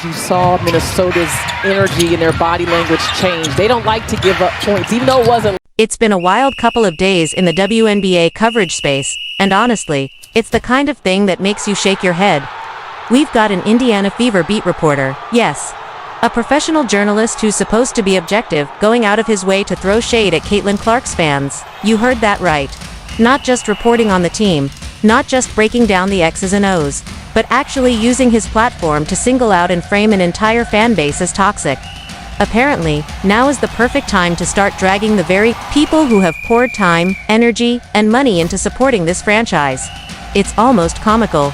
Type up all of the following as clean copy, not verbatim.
you saw Minnesota's energy and their body language change. They don't like to give up points, even though it wasn't. It's been a wild couple of days in the WNBA coverage space, and honestly, it's the kind of thing that makes you shake your head. We've got an Indiana Fever beat reporter, yes. A professional journalist who's supposed to be objective, going out of his way to throw shade at Caitlin Clark's fans. You heard that right. Not just reporting on the team, not just breaking down the X's and O's, but actually using his platform to single out and frame an entire fan base as toxic. Apparently, now is the perfect time to start dragging the very people who have poured time, energy, and money into supporting this franchise. It's almost comical.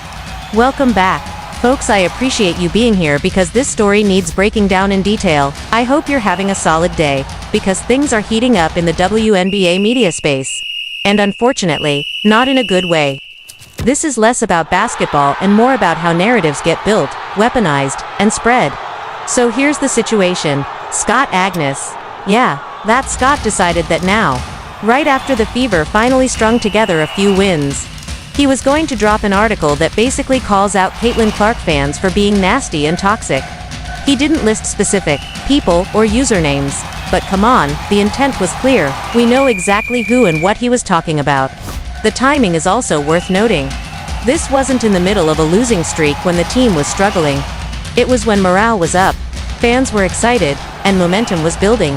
Welcome back. Folks, I appreciate you being here because this story needs breaking down in detail. I hope you're having a solid day, because things are heating up in the WNBA media space. And unfortunately, not in a good way. This is less about basketball and more about how narratives get built, weaponized, and spread. So here's the situation. Scott Agnes. Yeah, that Scott decided that now, right after the Fever finally strung together a few wins, he was going to drop an article that basically calls out Caitlin Clark fans for being nasty and toxic. He didn't list specific people or usernames, but come on, the intent was clear. We know exactly who and what he was talking about. The timing is also worth noting. This wasn't in the middle of a losing streak when the team was struggling. It was when morale was up, fans were excited, and momentum was building.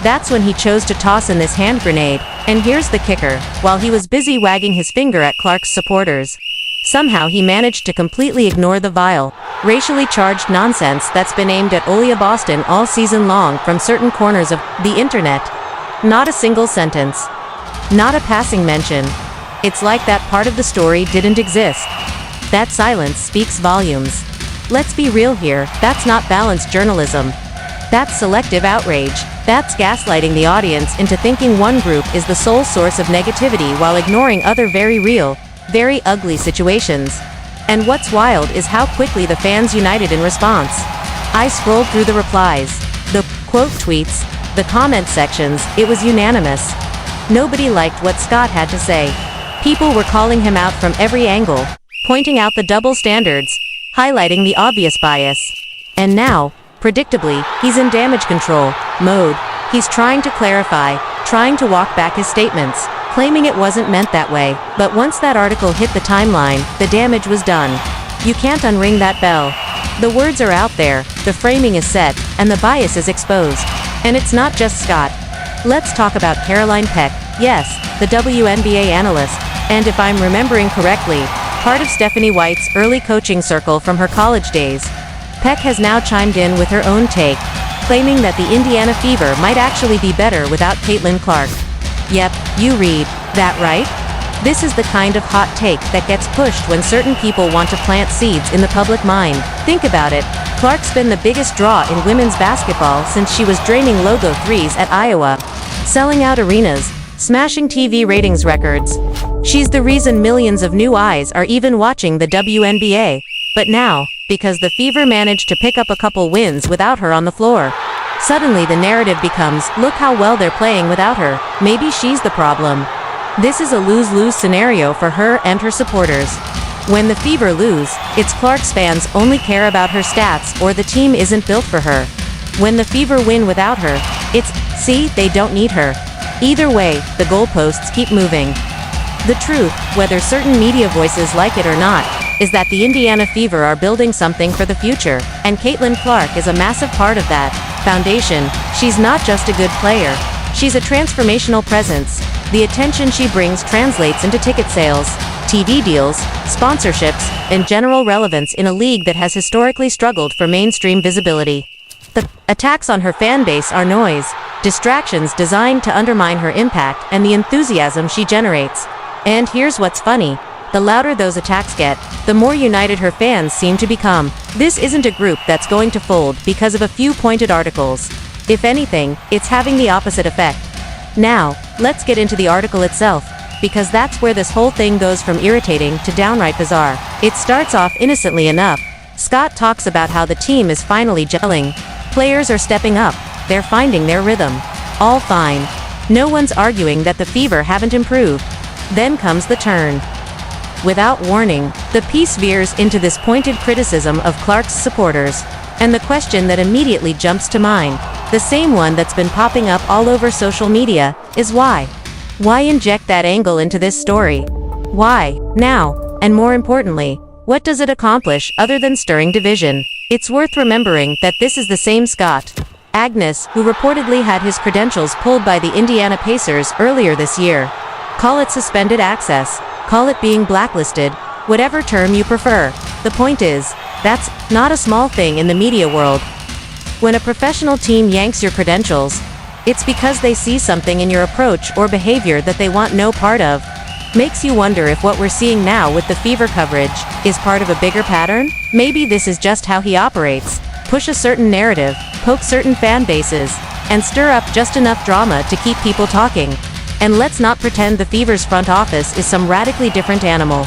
That's when he chose to toss in this hand grenade, and here's the kicker. While he was busy wagging his finger at Clark's supporters, somehow he managed to completely ignore the vile, racially charged nonsense that's been aimed at Olia Boston all season long from certain corners of the internet. Not a single sentence. Not a passing mention. It's like that part of the story didn't exist. That silence speaks volumes. Let's be real here, that's not balanced journalism. That's selective outrage. That's gaslighting the audience into thinking one group is the sole source of negativity while ignoring other very real, very ugly situations. And what's wild is how quickly the fans united in response. I scrolled through the replies, the quote tweets, the comment sections. It was unanimous. Nobody liked what Scott had to say. People were calling him out from every angle, pointing out the double standards, highlighting the obvious bias. And now, predictably, he's in damage control mode. He's trying to clarify, trying to walk back his statements, claiming it wasn't meant that way. But once that article hit the timeline, the damage was done. You can't unring that bell. The words are out there, the framing is set, and the bias is exposed. And it's not just Scott. Let's talk about Caroline Peck, yes, the WNBA analyst, and if I'm remembering correctly, part of Stephanie White's early coaching circle from her college days. Peck has now chimed in with her own take, claiming that the Indiana Fever might actually be better without Caitlin Clark. Yep, you read that right? This is the kind of hot take that gets pushed when certain people want to plant seeds in the public mind. Think about it. Clark's been the biggest draw in women's basketball since she was draining logo threes at Iowa, selling out arenas, smashing TV ratings records. She's the reason millions of new eyes are even watching the WNBA. But now, because the Fever managed to pick up a couple wins without her on the floor, suddenly the narrative becomes, look how well they're playing without her. Maybe she's the problem. This is a lose-lose scenario for her and her supporters. When the Fever lose, it's Clark's fans only care about her stats or the team isn't built for her. When the Fever win without her, it's, see, they don't need her. Either way, the goalposts keep moving. The truth, whether certain media voices like it or not, is that the Indiana Fever are building something for the future, and Caitlin Clark is a massive part of that foundation. She's not just a good player. She's a transformational presence. The attention she brings translates into ticket sales, TV deals, sponsorships, and general relevance in a league that has historically struggled for mainstream visibility. The attacks on her fan base are noise, distractions designed to undermine her impact and the enthusiasm she generates. And here's what's funny. The louder those attacks get, the more united her fans seem to become. This isn't a group that's going to fold because of a few pointed articles. If anything, it's having the opposite effect. Now, let's get into the article itself, because that's where this whole thing goes from irritating to downright bizarre. It starts off innocently enough. Scott talks about how the team is finally gelling. Players are stepping up. They're finding their rhythm. All fine. No one's arguing that the Fever haven't improved. Then comes the turn. Without warning, the piece veers into this pointed criticism of Clark's supporters. And the question that immediately jumps to mind, the same one that's been popping up all over social media, is why? Why inject that angle into this story? Why, now? And more importantly, what does it accomplish other than stirring division? It's worth remembering that this is the same Scott Agness who reportedly had his credentials pulled by the Indiana Pacers earlier this year. Call it suspended access, call it being blacklisted, whatever term you prefer. The point is, that's not a small thing in the media world. When a professional team yanks your credentials, it's because they see something in your approach or behavior that they want no part of. Makes you wonder if what we're seeing now with the Fever coverage is part of a bigger pattern? Maybe this is just how he operates. Push a certain narrative, poke certain fan bases, and stir up just enough drama to keep people talking. And let's not pretend the Fever's front office is some radically different animal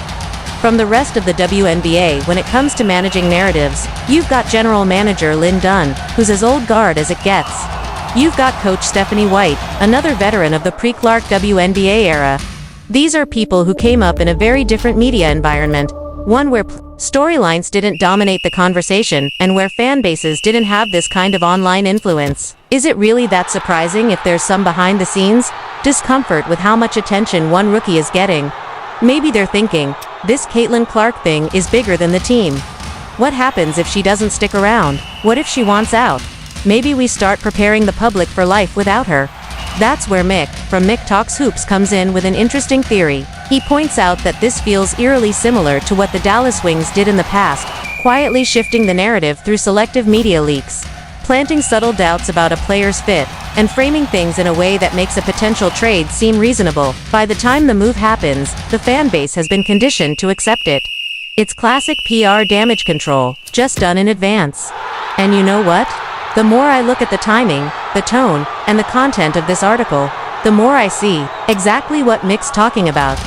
from the rest of the WNBA when it comes to managing narratives. You've got general manager Lynn Dunn, who's as old guard as it gets. You've got coach Stephanie White, another veteran of the pre-Clark WNBA era. These are people who came up in a very different media environment, one where storylines didn't dominate the conversation and where fan bases didn't have this kind of online influence. Is it really that surprising if there's some behind-the-scenes discomfort with how much attention one rookie is getting? Maybe they're thinking, this Caitlin Clark thing is bigger than the team. What happens if she doesn't stick around? What if she wants out? Maybe we start preparing the public for life without her. That's where Mick, from Mick Talks Hoops, comes in with an interesting theory. He points out that this feels eerily similar to what the Dallas Wings did in the past, quietly shifting the narrative through selective media leaks, planting subtle doubts about a player's fit, and framing things in a way that makes a potential trade seem reasonable. By the time the move happens, the fan base has been conditioned to accept it. It's classic PR damage control, just done in advance. And you know what? The more I look at the timing, the tone, and the content of this article, the more I see exactly what Mick's talking about.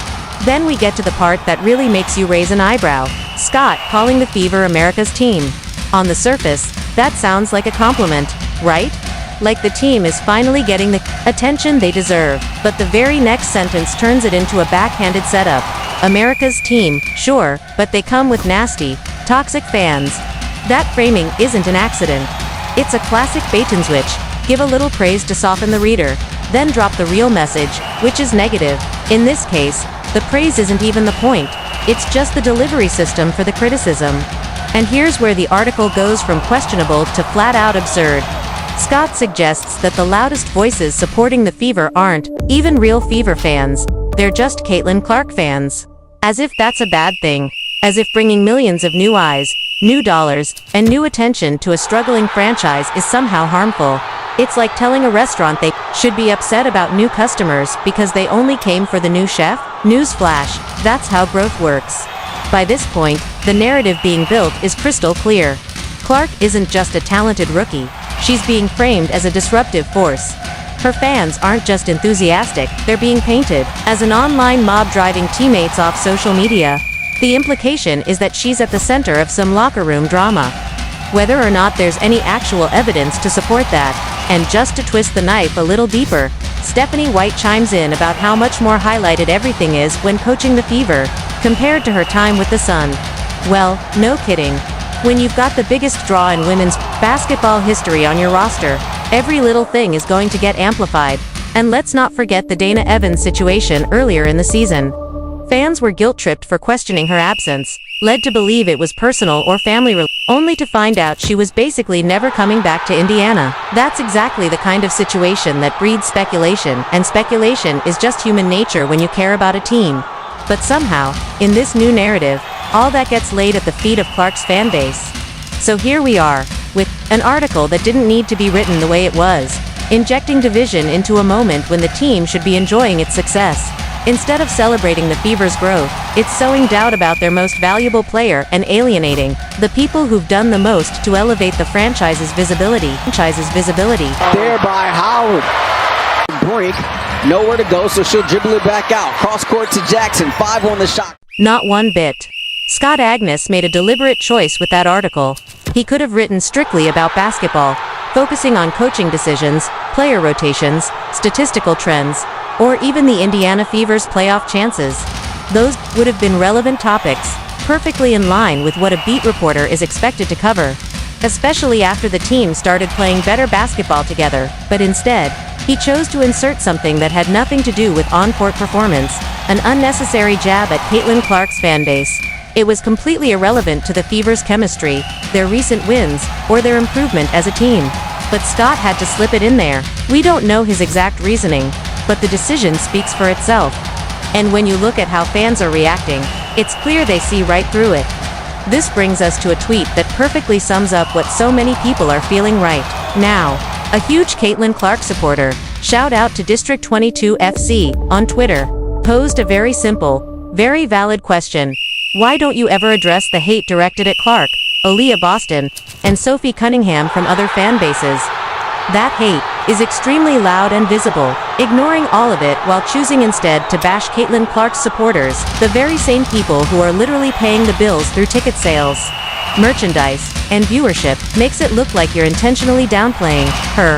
Then we get to the part that really makes you raise an eyebrow. Scott calling the Fever America's team. On the surface, that sounds like a compliment, right? Like the team is finally getting the attention they deserve, but the very next sentence turns it into a backhanded setup. America's team, sure, but they come with nasty, toxic fans. That framing isn't an accident. It's a classic bait and switch. Give a little praise to soften the reader, then drop the real message, which is negative. In this case, the praise isn't even the point. It's just the delivery system for the criticism. And here's where the article goes from questionable to flat-out absurd. Scott suggests that the loudest voices supporting the Fever aren't even real Fever fans. They're just Caitlin Clark fans. As if that's a bad thing. As if bringing millions of new eyes, new dollars, and new attention to a struggling franchise is somehow harmful. It's like telling a restaurant they should be upset about new customers because they only came for the new chef. Newsflash, that's how growth works. By this point, the narrative being built is crystal clear. Clark isn't just a talented rookie. She's being framed as a disruptive force. Her fans aren't just enthusiastic, they're being painted as an online mob driving teammates off social media. The implication is that she's at the center of some locker room drama. Whether or not there's any actual evidence to support that, and just to twist the knife a little deeper, Stephanie White chimes in about how much more highlighted everything is when coaching the Fever, compared to her time with the Sun. Well, no kidding. When you've got the biggest draw in women's basketball history on your roster, every little thing is going to get amplified. And let's not forget the Dana Evans situation earlier in the season. Fans were guilt-tripped for questioning her absence, led to believe it was personal or family-related, only to find out she was basically never coming back to Indiana. That's exactly the kind of situation that breeds speculation, and speculation is just human nature when you care about a team. But somehow, in this new narrative, all that gets laid at the feet of Clark's fan base. So here we are, with an article that didn't need to be written the way it was, injecting division into a moment when the team should be enjoying its success. Instead of celebrating the Fever's growth, it's sowing doubt about their most valuable player and alienating the people who've done the most to elevate the franchise's visibility. There by Howard. Break. Nowhere to go, so she'll dribble it back out. Cross court to Jackson. 5 on the shot. Not one bit. Scott Agness made a deliberate choice with that article. He could have written strictly about basketball, focusing on coaching decisions, player rotations, statistical trends, or even the Indiana Fever's playoff chances. Those would have been relevant topics, perfectly in line with what a beat reporter is expected to cover. especially after the team started playing better basketball together, but instead, he chose to insert something that had nothing to do with on-court performance, an unnecessary jab at Caitlin Clark's fanbase. It was completely irrelevant to the Fever's chemistry, their recent wins, or their improvement as a team. But Scott had to slip it in there. We don't know his exact reasoning, but the decision speaks for itself. And when you look at how fans are reacting, it's clear they see right through it. This brings us to a tweet that perfectly sums up what so many people are feeling right now. A huge Caitlin Clark supporter, shout out to District 22 FC, on Twitter, posed a very simple, very valid question. Why don't you ever address the hate directed at Clark, Aaliyah Boston, and Sophie Cunningham from other fan bases? That hate is extremely loud and visible, ignoring all of it while choosing instead to bash Caitlin Clark's supporters, the very same people who are literally paying the bills through ticket sales, merchandise, and viewership, makes it look like you're intentionally downplaying her.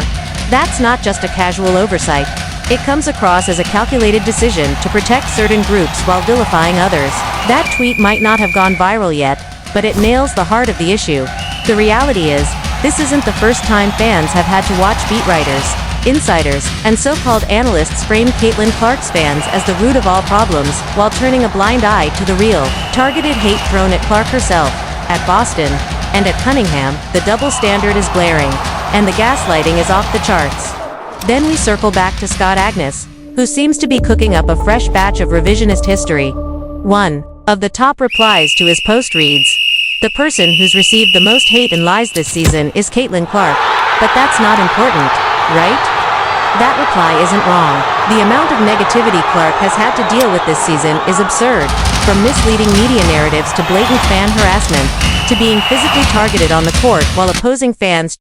That's not just a casual oversight. It comes across as a calculated decision to protect certain groups while vilifying others. That tweet might not have gone viral yet, but it nails the heart of the issue. The reality is, this isn't the first time fans have had to watch beat writers, insiders, and so-called analysts frame Caitlin Clark's fans as the root of all problems, while turning a blind eye to the real, targeted hate thrown at Clark herself, at Boston, and at Cunningham. The double standard is glaring, and the gaslighting is off the charts. Then we circle back to Scott Agnes, who seems to be cooking up a fresh batch of revisionist history. One of the top replies to his post reads, "The person who's received the most hate and lies this season is Caitlin Clark, but that's not important, right?" That reply isn't wrong. The amount of negativity Clark has had to deal with this season is absurd, from misleading media narratives to blatant fan harassment, to being physically targeted on the court while opposing fans